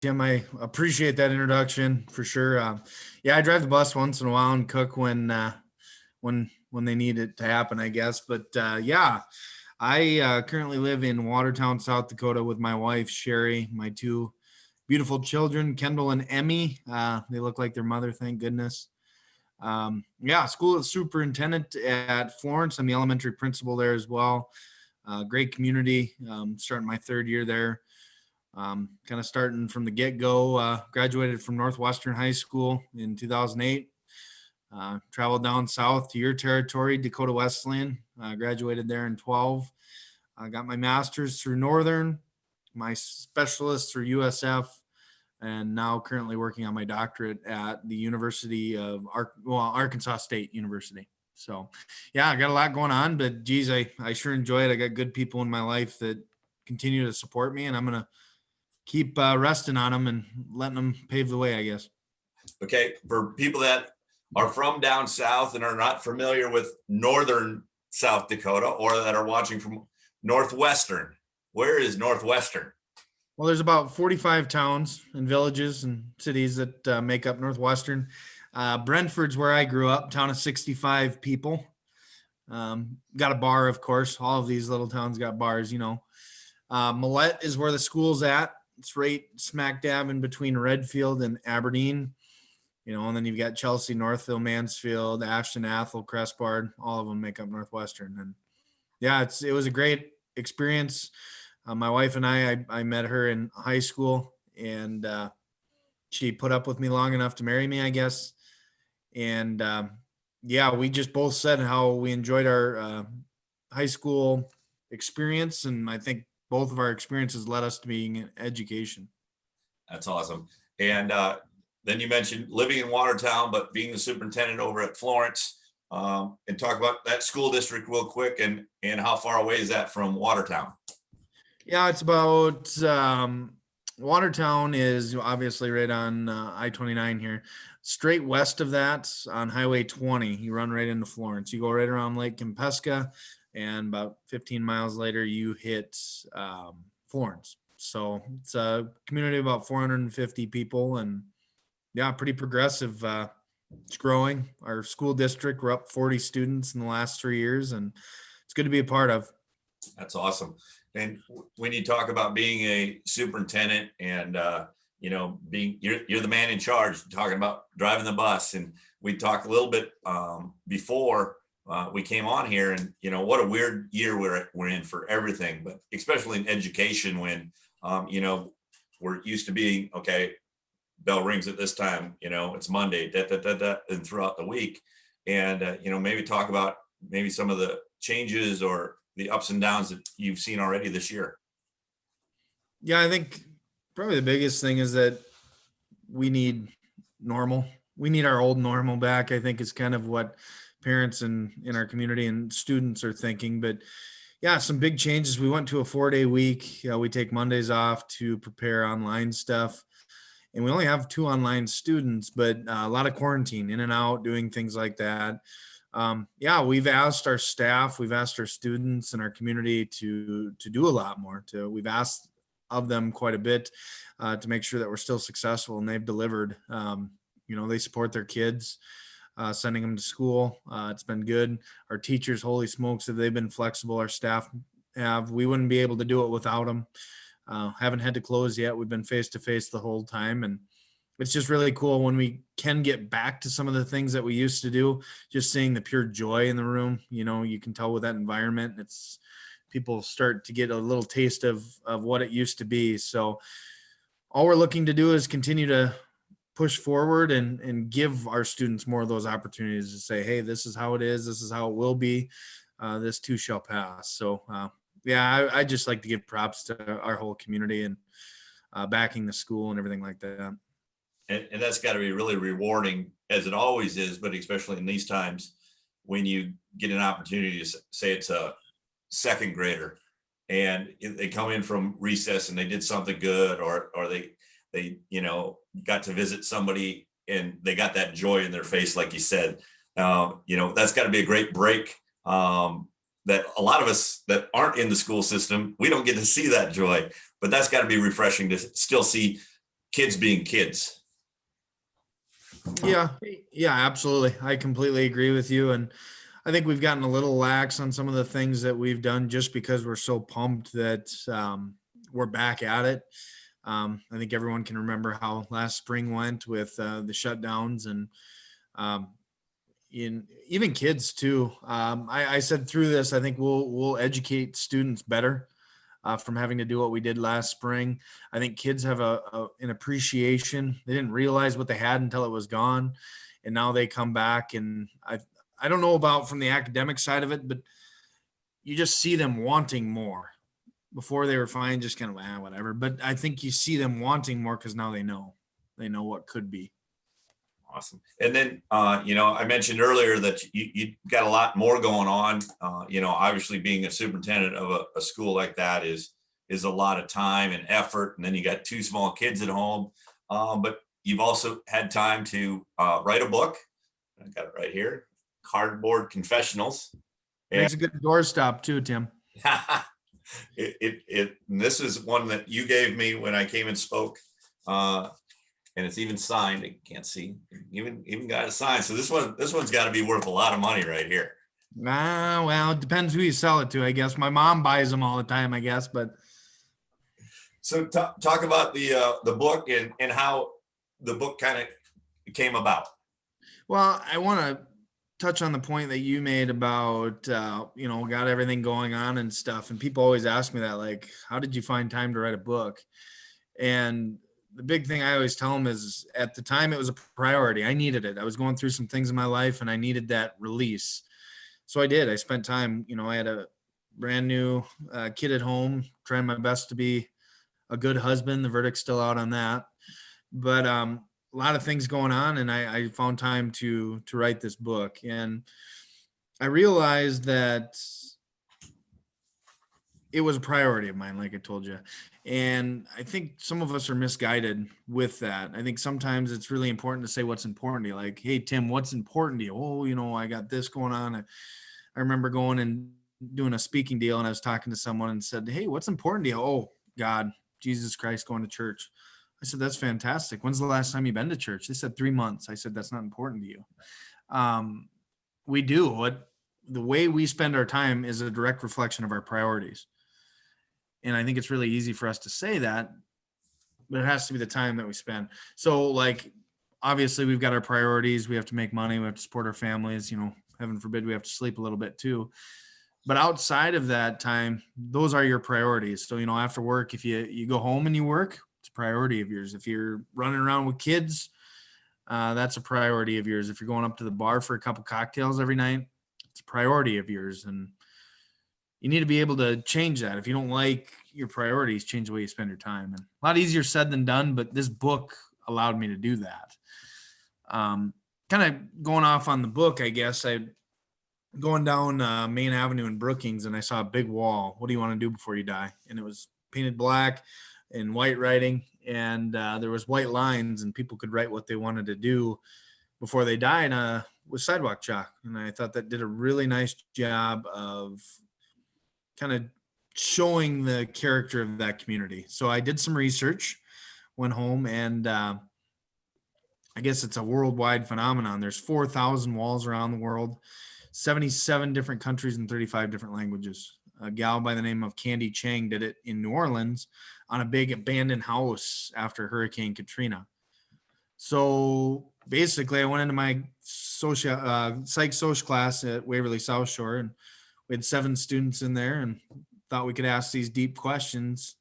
Tim, I appreciate that introduction for sure. Yeah, I drive the bus once in a while and cook when they need it to happen, I guess. But yeah, I currently live in Watertown, South Dakota, with my wife Sherry, my two beautiful children, Kendall and Emmy. They look like their mother, thank goodness. Yeah, school superintendent at Florence. I'm the elementary principal there as well. Great community. Starting my third year there. Kind of starting from the get go. Graduated from Northwestern High School in 2008. Traveled down south to your territory, Dakota Wesleyan. Graduated there in 12. I got my master's through Northern, my specialist through USF, and now currently working on my doctorate at the University of Arkansas State University. So, yeah, I got a lot going on, but geez, I sure enjoy it. I got good people in my life that continue to support me, and I'm gonna keep resting on them and letting them pave the way, I guess. Okay, for people that are from down south and are not familiar with northern South Dakota, or that are watching from northwestern, where is northwestern? Well, there's about 45 towns and villages and cities that make up Northwestern. Brentford's where I grew up, town of 65 people. Got a bar, of course. All of these little towns got bars, you know. Millette is where the school's at. It's right smack dab in between Redfield and Aberdeen, you know, and then you've got Chelsea, Northville, Mansfield, Ashton, Athol, Crestbard. All of them make up Northwestern. And yeah, it was a great experience. My wife and I met her in high school, and she put up with me long enough to marry me, I guess. And yeah, we just both said how we enjoyed our high school experience, and I think both of our experiences led us to being in education. That's awesome. And then you mentioned living in Watertown, but being the superintendent over at Florence. And talk about that school district real quick, and how far away is that from Watertown? Yeah, it's about Watertown is obviously right on I-29 here. Straight west of that on Highway 20, you run right into Florence. You go right around Lake Kempesca, and about 15 miles later, you hit Florence. So it's a community of about 450 people, and yeah, pretty progressive. It's growing. Our school district, we're up 40 students in the last 3 years, and it's good to be a part of. That's awesome. And when you talk about being a superintendent and being you're the man in charge, talking about driving the bus, and we talked a little bit before we came on here, and what a weird year we're in for everything, but especially in education when we're used to being okay. Bell rings at this time, it's Monday, and throughout the week, and maybe talk about maybe some of the changes or the ups and downs that you've seen already this year. Yeah, I think probably the biggest thing is that we need normal. We need our old normal back. I think is kind of what parents and in our community and students are thinking. But yeah, some big changes. We went to a 4-day week. We take Mondays off to prepare online stuff. And we only have 2 online students, but a lot of quarantine in and out, doing things like that. Yeah, we've asked our staff, we've asked our students and our community to do a lot more. We've asked of them quite a bit to make sure that we're still successful, and they've delivered. They support their kids, sending them to school. It's been good. Our teachers, holy smokes, have they been flexible? Our staff have. We wouldn't be able to do it without them. Haven't had to close yet. We've been face to face the whole time, and it's just really cool when we can get back to some of the things that we used to do. Just seeing the pure joy in the room, you can tell with that environment. It's people start to get a little taste of what it used to be. So all we're looking to do is continue to push forward and give our students more of those opportunities to say, hey, this is how it is. This is how it will be. This too shall pass. So yeah, I just like to give props to our whole community and backing the school and everything like that. And that's got to be really rewarding, as it always is, but especially in these times when you get an opportunity to say it's a second grader and they come in from recess and they did something good, or they got to visit somebody and they got that joy in their face, like you said. That's got to be a great break. That a lot of us that aren't in the school system, we don't get to see that joy, but that's got to be refreshing to still see kids being kids. Yeah, yeah, absolutely. I completely agree with you. And I think we've gotten a little lax on some of the things that we've done just because we're so pumped that we're back at it. I think everyone can remember how last spring went with the shutdowns and um, even kids too. I said through this, I think we'll educate students better from having to do what we did last spring. I think kids have an appreciation. They didn't realize what they had until it was gone, and now they come back. And I don't know about from the academic side of it, but you just see them wanting more. Before they were fine, just kind of whatever. But I think you see them wanting more because now they know what could be. Awesome. And then, I mentioned earlier that you got a lot more going on. Obviously being a superintendent of a school like that is a lot of time and effort. And then you got two small kids at home. But you've also had time to write a book. I got it right here, Cardboard Confessionals. Makes a good doorstop too, Tim. And this is one that you gave me when I came and spoke. And it's even signed. I can't see. Even got a sign. So this one's got to be worth a lot of money right here. Well, it depends who you sell it to, I guess. My mom buys them all the time, I guess. But so talk about the book and how the book kind of came about. well, I want to touch on the point that you made about got everything going on and stuff. And people always ask me that, like, how did you find time to write a book? And the big thing I always tell them is at the time it was a priority. I needed it. I was going through some things in my life and I needed that release. So I did. I spent time, I had a brand new kid at home, trying my best to be a good husband. The verdict's still out on that. But a lot of things going on, and I found time to write this book. And I realized that it was a priority of mine, like I told you. And I think some of us are misguided with that. I think sometimes it's really important to say what's important to you. Like, hey, Tim, what's important to you? Oh, I got this going on. I remember going and doing a speaking deal, and I was talking to someone and said, hey, what's important to you? Oh, God, Jesus Christ, going to church. I said, that's fantastic. When's the last time you've been to church? They said 3 months. I said, that's not important to you. We do. The way we spend our time is a direct reflection of our priorities. And I think it's really easy for us to say that, but it has to be the time that we spend. So, like, obviously we've got our priorities. We have to make money. We have to support our families. Heaven forbid we have to sleep a little bit too. But outside of that time, those are your priorities. So, after work, if you go home and you work, it's a priority of yours. If you're running around with kids, that's a priority of yours. If you're going up to the bar for a couple cocktails every night, it's a priority of yours. And you need to be able to change that. If you don't like your priorities, change the way you spend your time. And a lot easier said than done, but this book allowed me to do that. Kind of going off on the book, I guess, going down Main Avenue in Brookings, and I saw a big wall. What do you want to do before you die? And it was painted black and white writing, and there was white lines, and people could write what they wanted to do before they died with sidewalk chalk. And I thought that did a really nice job of kind of showing the character of that community. So I did some research, went home, and I guess it's a worldwide phenomenon. There's 4,000 walls around the world, 77 different countries and 35 different languages. A gal by the name of Candy Chang did it in New Orleans on a big abandoned house after Hurricane Katrina. So basically I went into my psych social class at Waverly South Shore, and we had 7 students in there and thought we could ask these deep questions.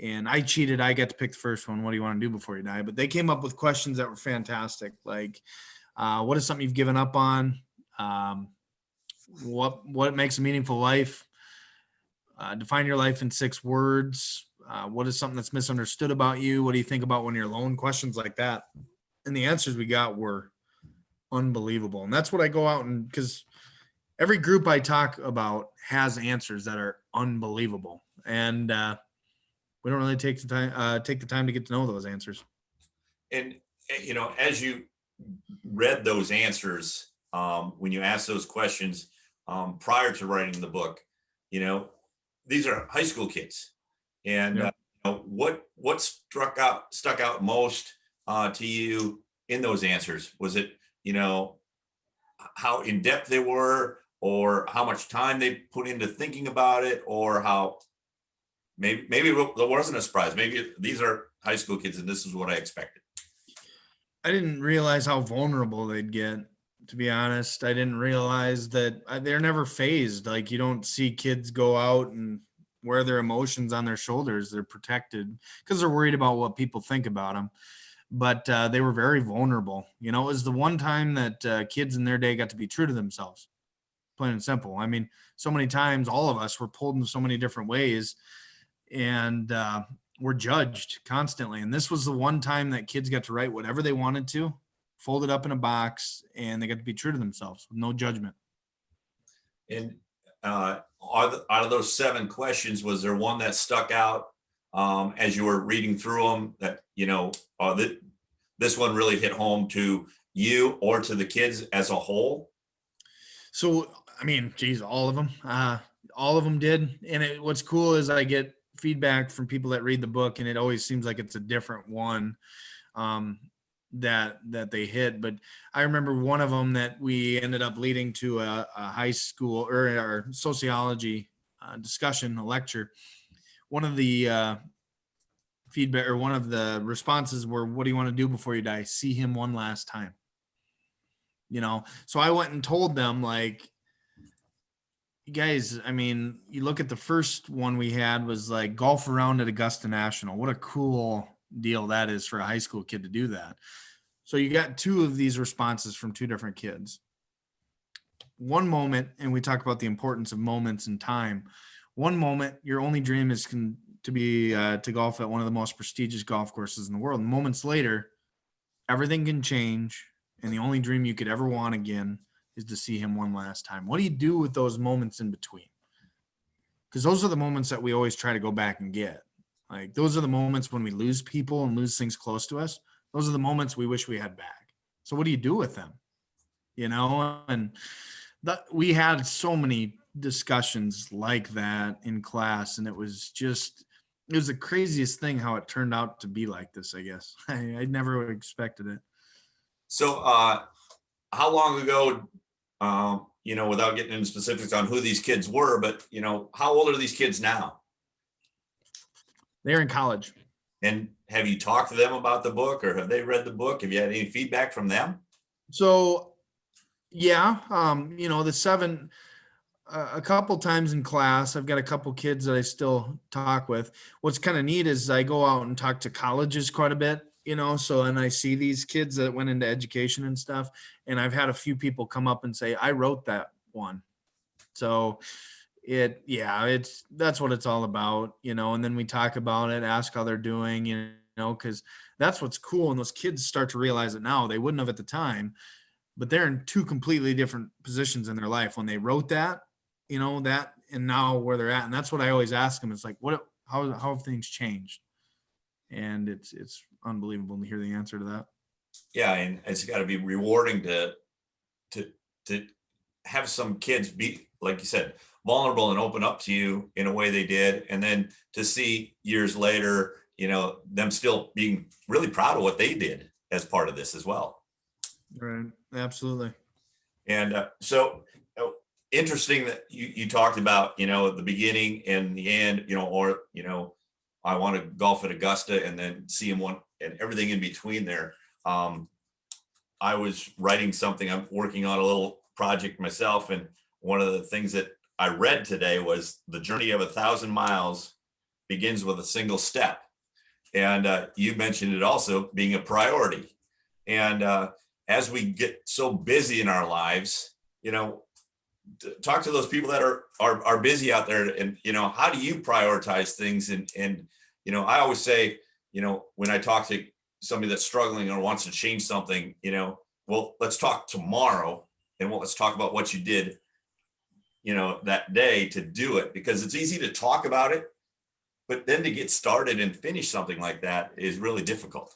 And I cheated. I got to pick the first one. What do you want to do before you die? But they came up with questions that were fantastic. Like, what is something you've given up on? What makes a meaningful life? Define your life in 6 words. What is something that's misunderstood about you? What do you think about when you're alone? Questions like that. And the answers we got were unbelievable. And that's what I go out and, because every group I talk about has answers that are unbelievable. And we don't really take the time to get to know those answers. And, as you read those answers, when you asked those questions prior to writing the book, these are high school kids. And, Yep. what stuck out most to you in those answers? Was it, how in depth they were, or how much time they put into thinking about it, or how maybe there wasn't a surprise. Maybe these are high school kids and this is what I expected. I didn't realize how vulnerable they'd get, to be honest. I didn't realize that they're never phased. Like, you don't see kids go out and wear their emotions on their shoulders. They're protected because they're worried about what people think about them. But they were very vulnerable. It was the one time that kids in their day got to be true to themselves, plain and simple. I mean, so many times all of us were pulled in so many different ways, and were judged constantly. And this was the one time that kids got to write whatever they wanted to, fold it up in a box, and they got to be true to themselves with no judgment. And out of those 7 questions, was there one that stuck out as you were reading through them that, this one really hit home to you or to the kids as a whole? So, I mean, geez, all of them. All of them did. And what's cool is I get feedback from people that read the book, and it always seems like it's a different one that they hit. But I remember one of them that we ended up leading to a high school or our sociology discussion, a lecture. One of the feedback or one of the responses were, "What do you want to do before you die? See him one last time." So I went and told them, like, you guys, I mean, you look at the first one we had was like golf around at Augusta National. What a cool deal that is for a high school kid to do that. So you got 2 of these responses from 2 different kids. One moment, and we talk about the importance of moments in time. One moment, your only dream is to be to golf at one of the most prestigious golf courses in the world. And moments later, everything can change, and the only dream you could ever want again is to see him one last time. What do you do with those moments in between? Because those are the moments that we always try to go back and get. Like, those are the moments when we lose people and lose things close to us. Those are the moments we wish we had back. So what do you do with them? And we had so many discussions like that in class, and it was the craziest thing how it turned out to be like this, I guess. I never expected it. So how long ago, without getting into specifics on who these kids were, but, how old are these kids now? They're in college. And have you talked to them about the book, or have they read the book? Have you had any feedback from them? So, yeah, the 7, a couple times in class, I've got a couple kids that I still talk with. What's kind of neat is I go out and talk to colleges quite a bit, and I see these kids that went into education and stuff. And I've had a few people come up and say, I wrote that one. So that's what it's all about, and then we talk about it, ask how they're doing, because that's what's cool. And those kids start to realize it now. They wouldn't have at the time, but they're in 2 completely different positions in their life when they wrote that, that, and now where they're at. And that's what I always ask them. It's like, how have things changed? And it's unbelievable to hear the answer to that. Yeah, and it's got to be rewarding to have some kids be, like you said, vulnerable and open up to you in a way they did, and then to see years later, them still being really proud of what they did as part of this as well. Right. Absolutely. And so interesting that you talked about, the beginning and the end, or, I want to golf at Augusta and then see him one and everything in between there. I was writing something, I'm working on a little project myself. And one of the things that I read today was the journey of 1,000 miles begins with a single step. And you mentioned it also being a priority. And as we get so busy in our lives, talk to those people that are busy out there, and how do you prioritize things? And I always say, when I talk to somebody that's struggling or wants to change something, well, let's talk tomorrow, and let's talk about what you did that day to do it, because it's easy to talk about it, but then to get started and finish something like that is really difficult.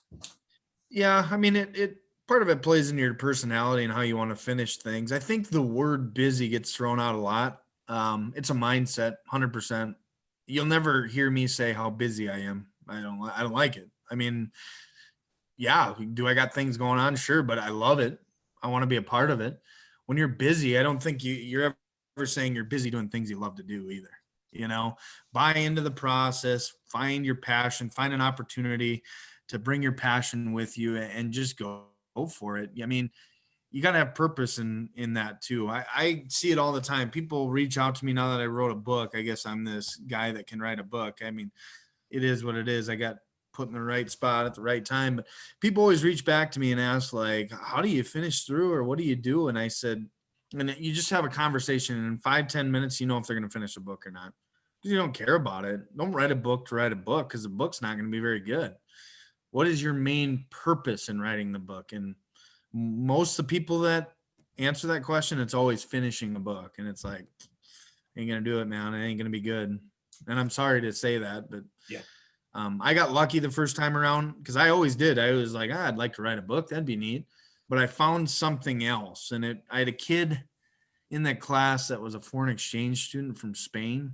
Yeah, I mean, it part of it plays into your personality and how you want to finish things. I think the word busy gets thrown out a lot. It's a mindset, 100%. You'll never hear me say how busy I am. I don't like it. I mean, yeah, do I got things going on? Sure, but I love it. I want to be a part of it. When you're busy, I don't think you're ever saying you're busy doing things you love to do either. You know, buy into the process, find your passion, find an opportunity to bring your passion with you and just go for it. I mean, you got to have purpose in that too. I see it all the time. People reach out to me now that I wrote a book. I guess I'm this guy that can write a book. I mean, it is what it is. I got put in the right spot at the right time. But people always reach back to me and ask, like, how do you finish through or what do you do? And I said, and you just have a conversation, and in 5-10 minutes, you know if they're going to finish a book or not. Because you don't care about it. Don't write a book to write a book, because the book's not going to be very good. What is your main purpose in writing the book? And most of the people that answer that question, it's always finishing a book. And it's like, ain't going to do it, man. It ain't going to be good. And I'm sorry to say that, but Yeah. I got lucky the first time around, because I always did. I was like, I'd like to write a book. That'd be neat. But I found something else. And I had a kid in that class that was a foreign exchange student from Spain.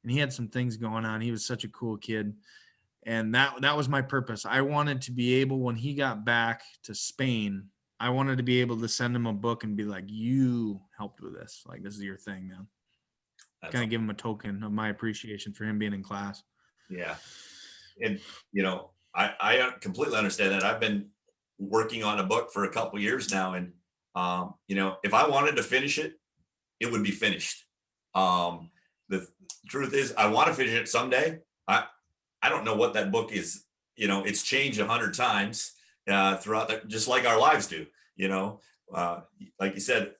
And he had some things going on. He was such a cool kid. And that was my purpose. I wanted to be able, when he got back to Spain, I wanted to be able to send him a book and be like, you helped with this. Like, this is your thing, man. Kind of give him a token of my appreciation for him being in class. Yeah. And, I completely understand that. I've been working on a book for a couple years now. And, if I wanted to finish it, it would be finished. The truth is, I want to finish it someday. I don't know what that book is. It's changed 100 times throughout just like our lives do. Like you said,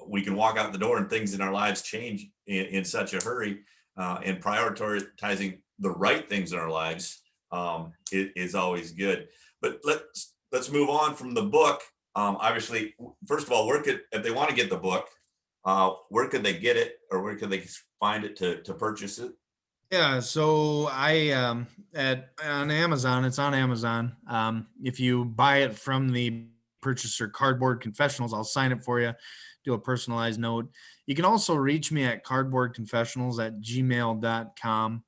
we can walk out the door and things in our lives change in such a hurry. And prioritizing the right things in our lives is always good. But let's move on from the book. Obviously, first of all, if they want to get the book, where could they get it, or where could they find it to purchase it? Yeah, so I on Amazon, it's on Amazon. If you buy it from the purchaser, Cardboard Confessionals, I'll sign it for you, do a personalized note. You can also reach me at cardboardconfessionals@gmail.com.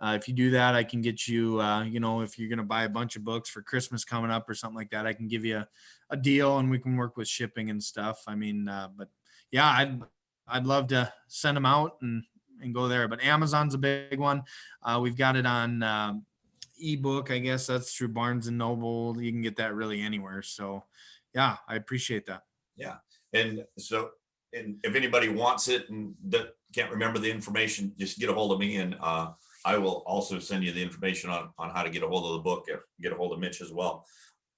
If you do that, I can get you, if you're going to buy a bunch of books for Christmas coming up or something like that, I can give you a deal and we can work with shipping and stuff. I mean, but yeah, I'd love to send them out and go there. But Amazon's a big one. We've got it on ebook. I guess that's through Barnes and Noble. You can get that really anywhere. So yeah, I appreciate that. Yeah. And so, and if anybody wants it and can't remember the information, just get a hold of me, and I will also send you the information on how to get a hold of the book, get a hold of Mitch as well.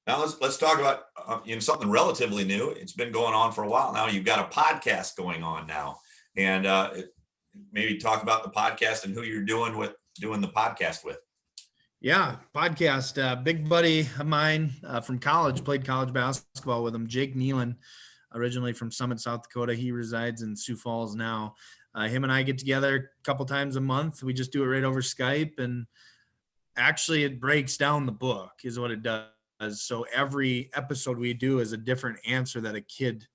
Now let's talk about something relatively new. It's been going on for a while now. You've got a podcast going on now, and maybe talk about the podcast and who you're doing the podcast with. Yeah, podcast. Big buddy of mine from college, played college basketball with him, Jake Nealon, originally from Summit, South Dakota. He resides in Sioux Falls now. Him and I get together a couple times a month. We just do it right over Skype, and actually it breaks down the book is what it does. So every episode we do is a different answer that a kid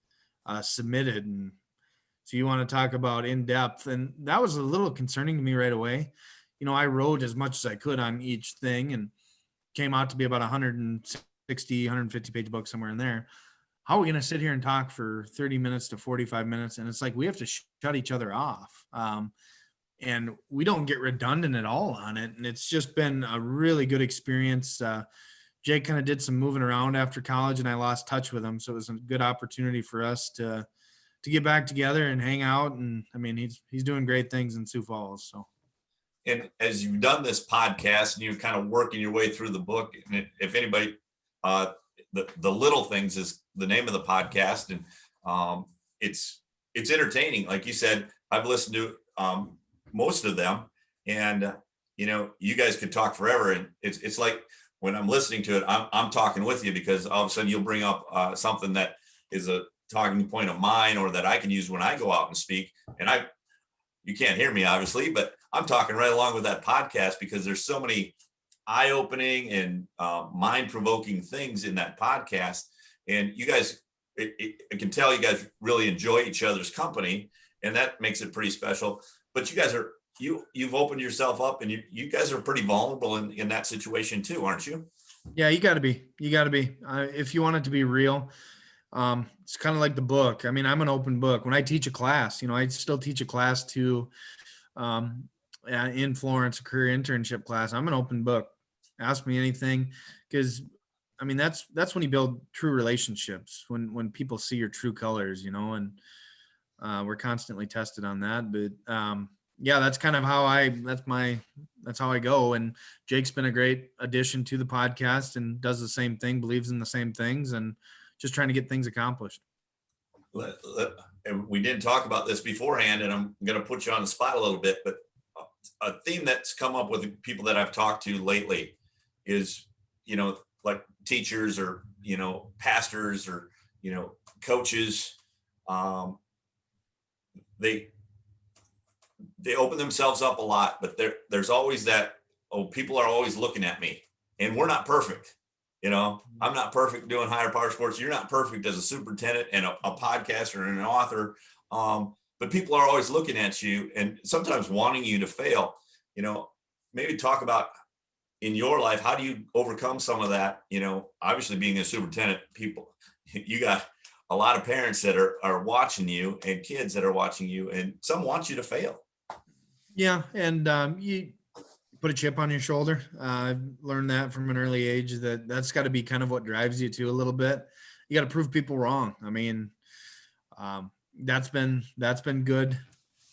submitted. And so you want to talk about in depth, and that was a little concerning to me right away. I wrote as much as I could on each thing, and came out to be about 160, 150 page book, somewhere in there. How are we going to sit here and talk for 30 minutes to 45 minutes? And it's like, we have to shut each other off. And we don't get redundant at all on it. And it's just been a really good experience. Jake kind of did some moving around after college, and I lost touch with him. So it was a good opportunity for us to get back together and hang out. And I mean, he's doing great things in Sioux Falls. So. And as you've done this podcast and you're kind of working your way through the book, and if anybody, the Little Things is the name of the podcast, and it's entertaining. Like you said, I've listened to most of them, and you guys could talk forever, and it's like when I'm listening to it, I'm talking with you, because all of a sudden you'll bring up something that is a talking point of mine, or that I can use when I go out and speak. And you can't hear me obviously, but I'm talking right along with that podcast, because there's so many eye-opening and mind-provoking things in that podcast. And you guys, I can tell you guys really enjoy each other's company, and that makes it pretty special. But you guys are you've opened yourself up, and you guys are pretty vulnerable in that situation too, aren't you? Yeah, you got to be. You got to be. If you want it to be real, it's kind of like the book. I mean, I'm an open book. When I teach a class, I still teach a class to um, in Florence, a career internship class. I'm an open book. Ask me anything, because I mean that's when you build true relationships. When people see your true colors, and we're constantly tested on that. But yeah, that's kind of how that's how I go. And Jake's been a great addition to the podcast and does the same thing, believes in the same things, and just trying to get things accomplished. And we didn't talk about this beforehand, and I'm going to put you on the spot a little bit, but a theme that's come up with people that I've talked to lately is, like teachers or, pastors or, coaches. They open themselves up a lot, but there's always that, people are always looking at me, and we're not perfect. I'm not perfect doing higher power sports. You're not perfect as a superintendent and a podcaster and an author. But people are always looking at you and sometimes wanting you to fail. Maybe talk about in your life, how do you overcome some of that? Obviously being a superintendent, you got a lot of parents that are watching you and kids that are watching you, and some want you to fail. Yeah, and you put a chip on your shoulder. I've learned that from an early age that's got to be kind of what drives you to a little bit. You got to prove people wrong. I mean, that's been good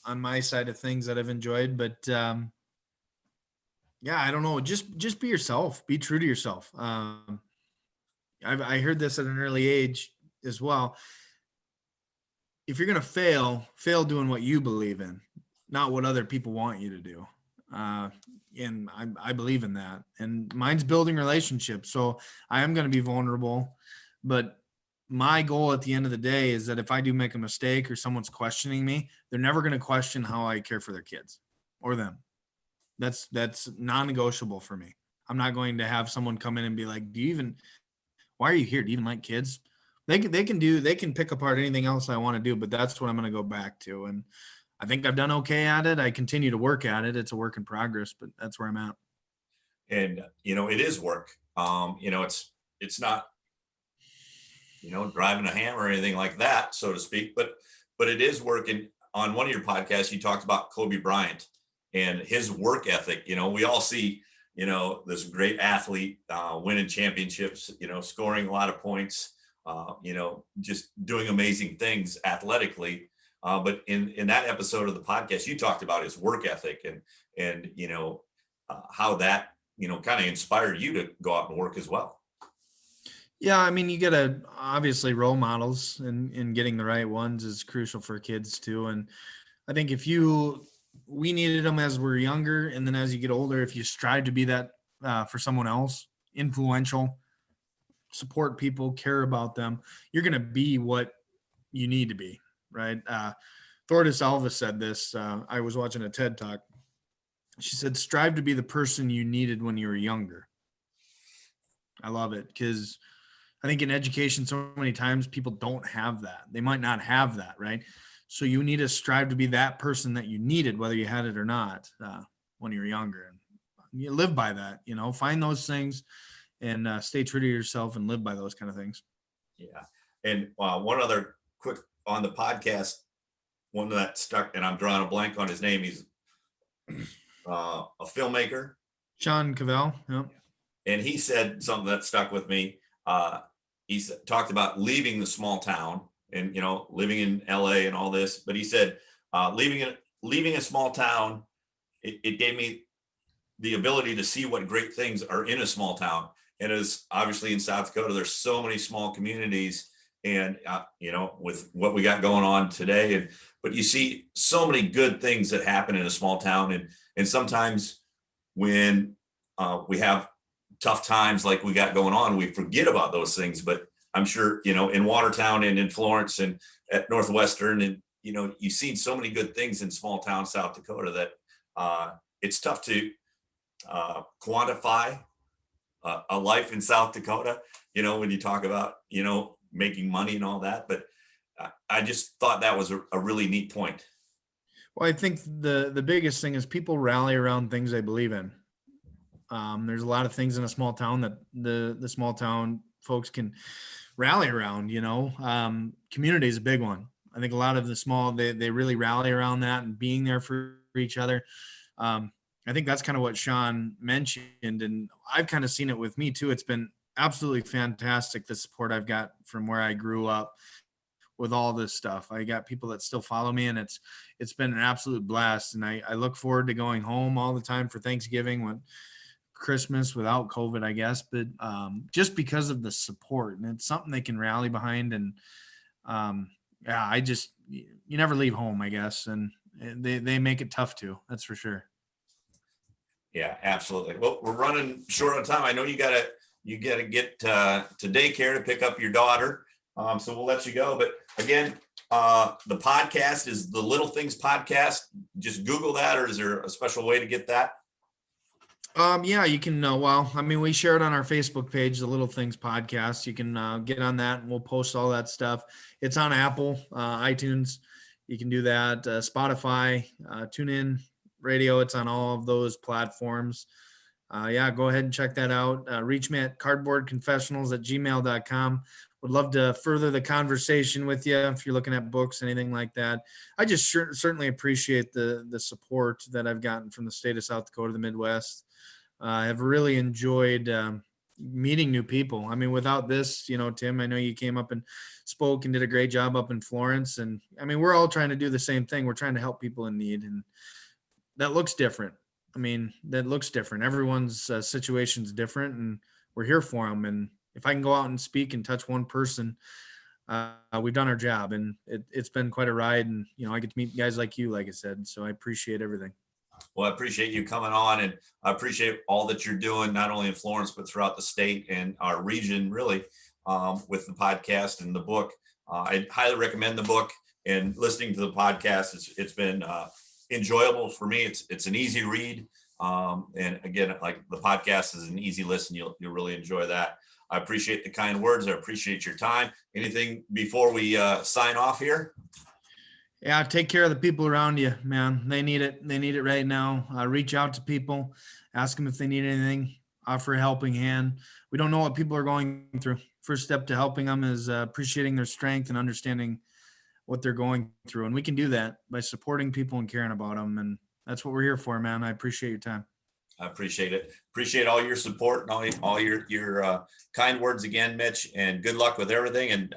on my side of things that I've enjoyed. But yeah, I don't know. Just be yourself. Be true to yourself. I heard this at an early age as well. If you're gonna fail doing what you believe in, not what other people want you to do. And I believe in that. And mine's building relationships. So I am going to be vulnerable. But my goal at the end of the day is that if I do make a mistake or someone's questioning me, they're never going to question how I care for their kids or them. That's non-negotiable for me. I'm not going to have someone come in and be like, why are you here? Do you even like kids? They can pick apart anything else I want to do, but that's what I'm going to go back to. And I think I've done okay at it. I continue to work at it. It's a work in progress, but that's where I'm at. And, it is work. It's not, driving a hammer or anything like that, so to speak, but it is working. On one of your podcasts, you talked about Kobe Bryant and his work ethic. We all see, this great athlete winning championships, scoring a lot of points, just doing amazing things athletically. But in that episode of the podcast, you talked about his work ethic and how that, kind of inspired you to go out and work as well. Yeah, I mean, you gotta obviously role models and getting the right ones is crucial for kids too. And I think we needed them as we're younger, and then as you get older, if you strive to be that for someone else, influential, support people, care about them, you're gonna be what you need to be, right? Thordis Alva said this. I was watching a TED Talk. She said, strive to be the person you needed when you were younger. I love it because I think in education, so many times people don't have that. They might not have that, right? So you need to strive to be that person that you needed, whether you had it or not, when you were younger. And you live by that, find those things and stay true to yourself and live by those kind of things. Yeah. And one other quick on the podcast, one that stuck, and I'm drawing a blank on his name. He's a filmmaker. Sean Cavell. Yep. And he said something that stuck with me. He's talked about leaving the small town and, living in LA and all this, but he said, leaving a small town, it gave me the ability to see what great things are in a small town. And as obviously in South Dakota, there's so many small communities and, with what we got going on today, but you see so many good things that happen in a small town. And sometimes when we have tough times like we got going on, we forget about those things. But I'm sure, in Watertown and in Florence and at Northwestern, and, you've seen so many good things in small town South Dakota that it's tough to quantify a life in South Dakota, when you talk about, making money and all that. But I just thought that was a really neat point. Well, I think the biggest thing is people rally around things they believe in. There's a lot of things in a small town that the small town folks can rally around. Community is a big one. I think a lot of the small they really rally around that and being there for each other. I think that's kind of what Sean mentioned, and I've kind of seen it with me too. It's been absolutely fantastic, the support I've got from where I grew up with all this stuff. I got people that still follow me, and it's been an absolute blast. And I look forward to going home all the time for Thanksgiving, when Christmas without COVID, I guess. But just because of the support, and it's something they can rally behind. And yeah, you never leave home, I guess, and they make it tough too. That's for sure. Yeah, absolutely. Well, we're running short on time. I know you gotta get to daycare to pick up your daughter. So we'll let you go. But again, the podcast is the Little Things Podcast. Just Google that, or is there a special way to get that? Yeah, you can. Well, I mean, we share it on our Facebook page, the Little Things Podcast. You can get on that, and we'll post all that stuff. It's on Apple, iTunes. You can do that. Spotify, TuneIn Radio. It's on all of those platforms. Yeah, go ahead and check that out. Reach me at cardboardconfessionals@gmail.com. Would love to further the conversation with you if you're looking at books, anything like that. I just certainly appreciate the support that I've gotten from the state of South Dakota, the Midwest. I've really enjoyed meeting new people. I mean, without this, Tim, I know you came up and spoke and did a great job up in Florence. And I mean, we're all trying to do the same thing. We're trying to help people in need. And that looks different. I mean, that looks different. Everyone's situation's different, and we're here for them. And if I can go out and speak and touch one person, we've done our job. And it's been quite a ride. And, I get to meet guys like you, like I said. So I appreciate everything. Well, I appreciate you coming on, and I appreciate all that you're doing, not only in Florence, but throughout the state and our region, really, with the podcast and the book. I highly recommend the book, and listening to the podcast. It's been enjoyable for me. It's an easy read. And again, like the podcast is an easy listen. You'll really enjoy that. I appreciate the kind words. I appreciate your time. Anything before we sign off here? Yeah, take care of the people around you, man. They need it. They need it right now. Reach out to people, ask them if they need anything, offer a helping hand. We don't know what people are going through. First step to helping them is appreciating their strength and understanding what they're going through. And we can do that by supporting people and caring about them. And that's what we're here for, man. I appreciate your time. I appreciate it. Appreciate all your support and all your kind words again, Mitch, and good luck with everything. And,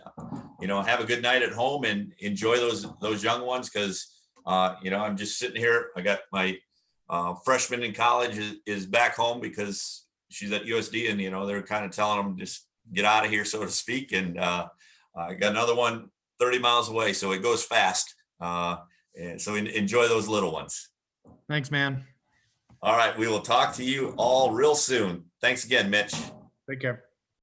have a good night at home and enjoy those young ones. Cause I'm just sitting here. I got my freshman in college is back home because she's at USD, and, they're kind of telling them just get out of here, so to speak. And I got another one 30 miles away. So it goes fast. And so enjoy those little ones. Thanks, man. All right. We will talk to you all real soon. Thanks again, Mitch. Take care.